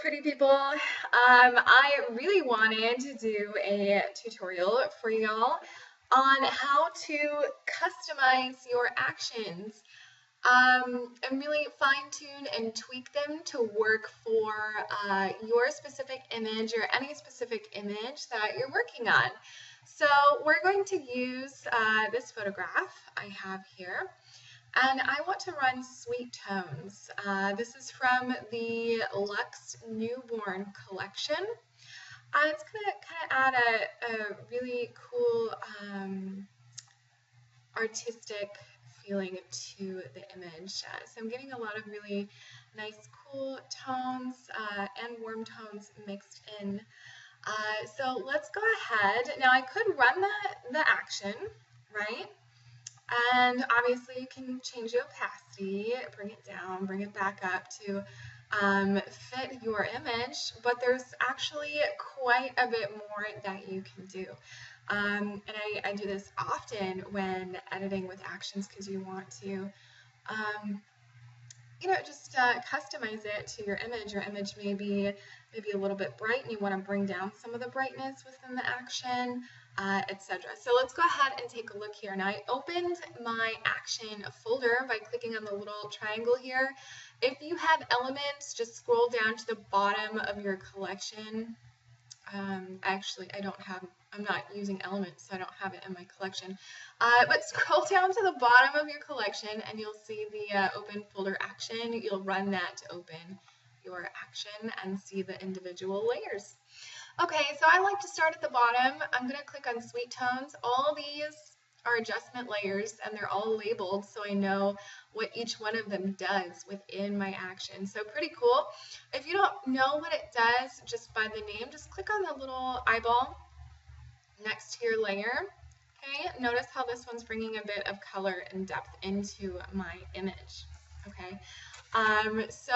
pretty people. I really wanted to do a tutorial for y'all on how to customize your actions and really fine tune and tweak them to work for your specific image or any specific image that you're working on. So we're going to use this photograph I have here. And I want to run Sweet Tones. This is from the Luxe Newborn collection. It's going to kind of add a really cool artistic feeling to the image. So I'm getting a lot of really nice cool tones and warm tones mixed in. So let's go ahead. Now I could run the action, right? And obviously you can change the opacity, bring it down, bring it back up to fit your image, but there's actually quite a bit more that you can do. And I do this often when editing with actions because you want to, just customize it to your image. Your image may be maybe a little bit bright and you want to bring down some of the brightness within the action, etc. So let's go ahead and take a look here. Now I opened my action folder by clicking on the little triangle here. If you have elements, just scroll down to the bottom of your collection. I'm not using elements, so I don't have it in my collection. But scroll down to the bottom of your collection and you'll see the open folder action. You'll run that to open your action and see the individual layers. Okay, so I like to start at the bottom. I'm going to click on Sweet Tones. All these are adjustment layers and they're all labeled so I know what each one of them does within my action. So pretty cool. If you don't know what it does just by the name, just click on the little eyeball next to your layer. Okay, notice how this one's bringing a bit of color and depth into my image. Okay, so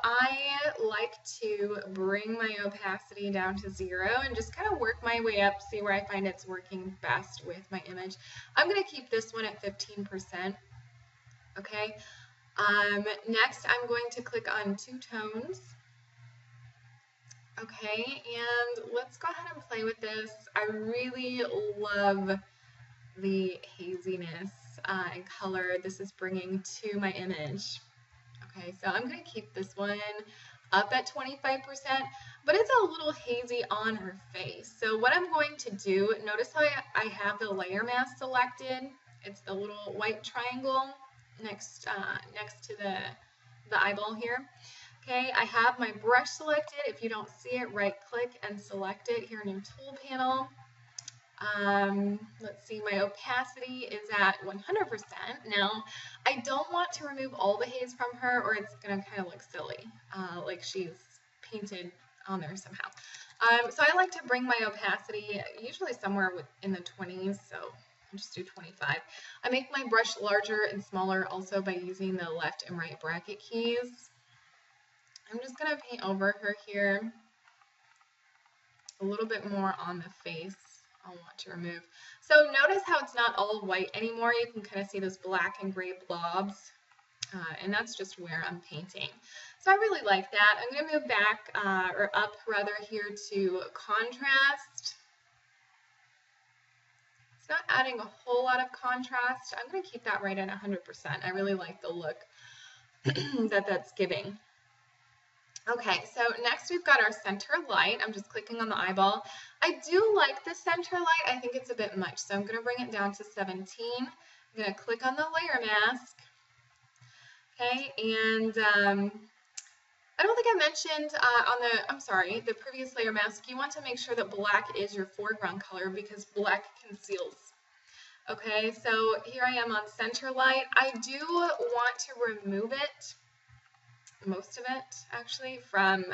I like to bring my opacity down to 0 and just kind of work my way up, see where I find it's working best with my image. I'm going to keep this one at 15%. Okay, next I'm going to click on Two Tones. Okay, and let's go ahead and play with this. I really love the haziness and color this is bringing to my image. Okay, so I'm going to keep this one up at 25%, but it's a little hazy on her face. So what I'm going to do, notice how I have the layer mask selected. It's the little white triangle next to the eyeball here. Okay, I have my brush selected. If you don't see it, right click and select it here in your tool panel. Let's see, my opacity is at 100%. Now, I don't want to remove all the haze from her or it's going to kind of look silly, like she's painted on there somehow. So I like to bring my opacity usually somewhere in the 20s, so I'll just do 25. I make my brush larger and smaller also by using the left and right bracket keys. I'm just going to paint over her here a little bit more on the face. I'll want to remove. So notice how it's not all white anymore. You can kind of see those black and gray blobs, and that's just where I'm painting. So I really like that. I'm going to move back, or up rather, here to contrast. It's not adding a whole lot of contrast. I'm going to keep that right at 100%. I really like the look that that's giving. Okay, so next we've got our center light. I'm just clicking on the eyeball. I do like the center light. I think it's a bit much, so I'm going to bring it down to 17. I'm going to click on the layer mask. Okay, and I don't think I mentioned on the previous layer mask, you want to make sure that black is your foreground color because black conceals. Okay, so here I am on center light. I do want to remove it, most of it actually, from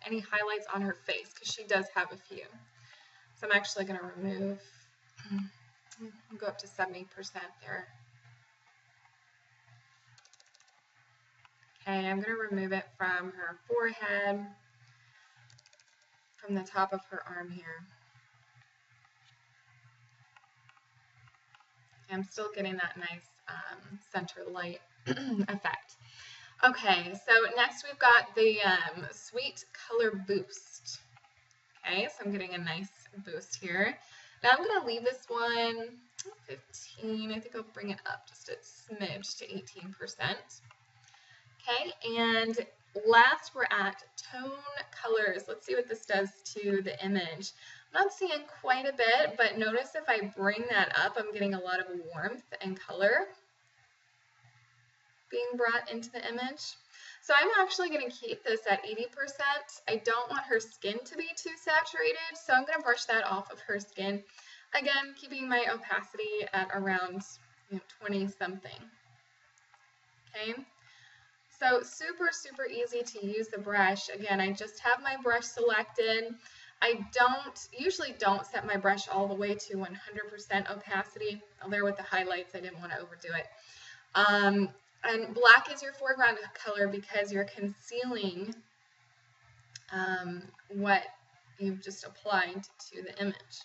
any highlights on her face because she does have a few. So I'm actually going to remove, I'll go up to 70% there. Okay, I'm going to remove it from her forehead, from the top of her arm here. I'm still getting that nice center light effect. Okay, so next we've got the Sweet Color Boost. Okay, so I'm getting a nice boost here. Now I'm going to leave this one 15. I think I'll bring it up just a smidge to 18%. Okay, and last we're at tone colors. Let's see what this does to the image. I'm not seeing quite a bit, but notice if I bring that up, I'm getting a lot of warmth and color being brought into the image. So I'm actually going to keep this at 80%. I don't want her skin to be too saturated, so I'm going to brush that off of her skin. Again, keeping my opacity at around 20 something. Okay. So super easy to use the brush. Again, I just have my brush selected. I usually don't set my brush all the way to 100% opacity. There with the highlights, I didn't want to overdo it. And black is your foreground color because you're concealing what you've just applied to the image.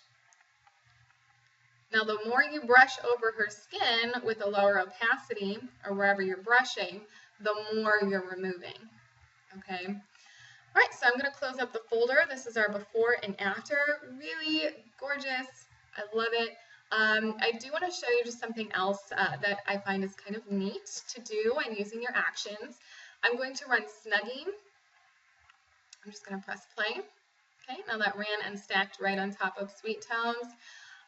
Now, the more you brush over her skin with a lower opacity, or wherever you're brushing, the more you're removing, okay? All right, so I'm going to close up the folder. This is our before and after. Really gorgeous. I love it. I do want to show you just something else that I find is kind of neat to do when using your actions. I'm going to run snugging. I'm just going to press play. Okay, now that ran and stacked right on top of Sweet Tones.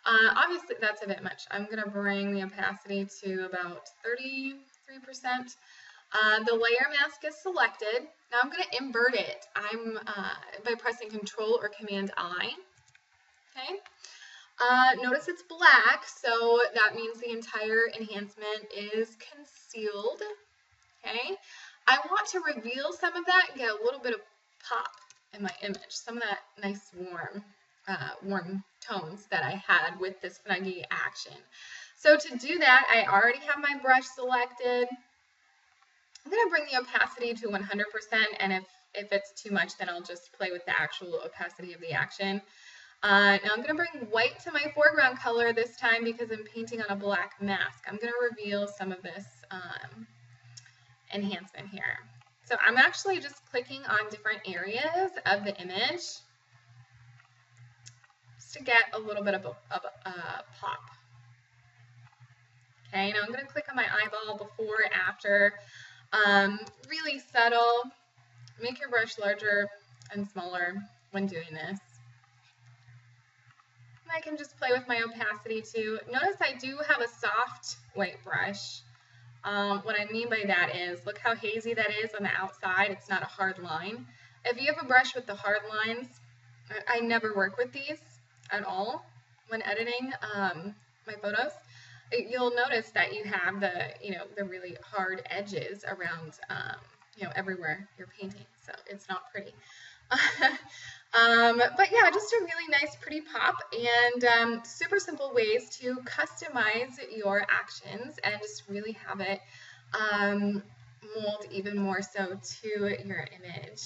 Obviously, that's a bit much. I'm going to bring the opacity to about 33%. The layer mask is selected. Now I'm going to invert it. By pressing Control or Command I. Okay. Notice it's black, so that means the entire enhancement is concealed. Okay. I want to reveal some of that and get a little bit of pop in my image. Some of that nice warm tones that I had with this snuggie action. So to do that, I already have my brush selected. I'm going to bring the opacity to 100%, and if it's too much, then I'll just play with the actual opacity of the action. Now I'm going to bring white to my foreground color this time because I'm painting on a black mask. I'm going to reveal some of this enhancement here. So I'm actually just clicking on different areas of the image just to get a little bit of a pop. Okay, now I'm going to click on my eyeball before, after. Really subtle. Make your brush larger and smaller when doing this. And I can just play with my opacity too. Notice I do have a soft white brush. What I mean by that is, look how hazy that is on the outside. It's not a hard line. If you have a brush with the hard lines, I never work with these at all when editing my photos. You'll notice that you have the really hard edges around, everywhere you're painting. So it's not pretty. But yeah, just a really nice, pretty pop, and super simple ways to customize your actions and just really have it mold even more so to your image.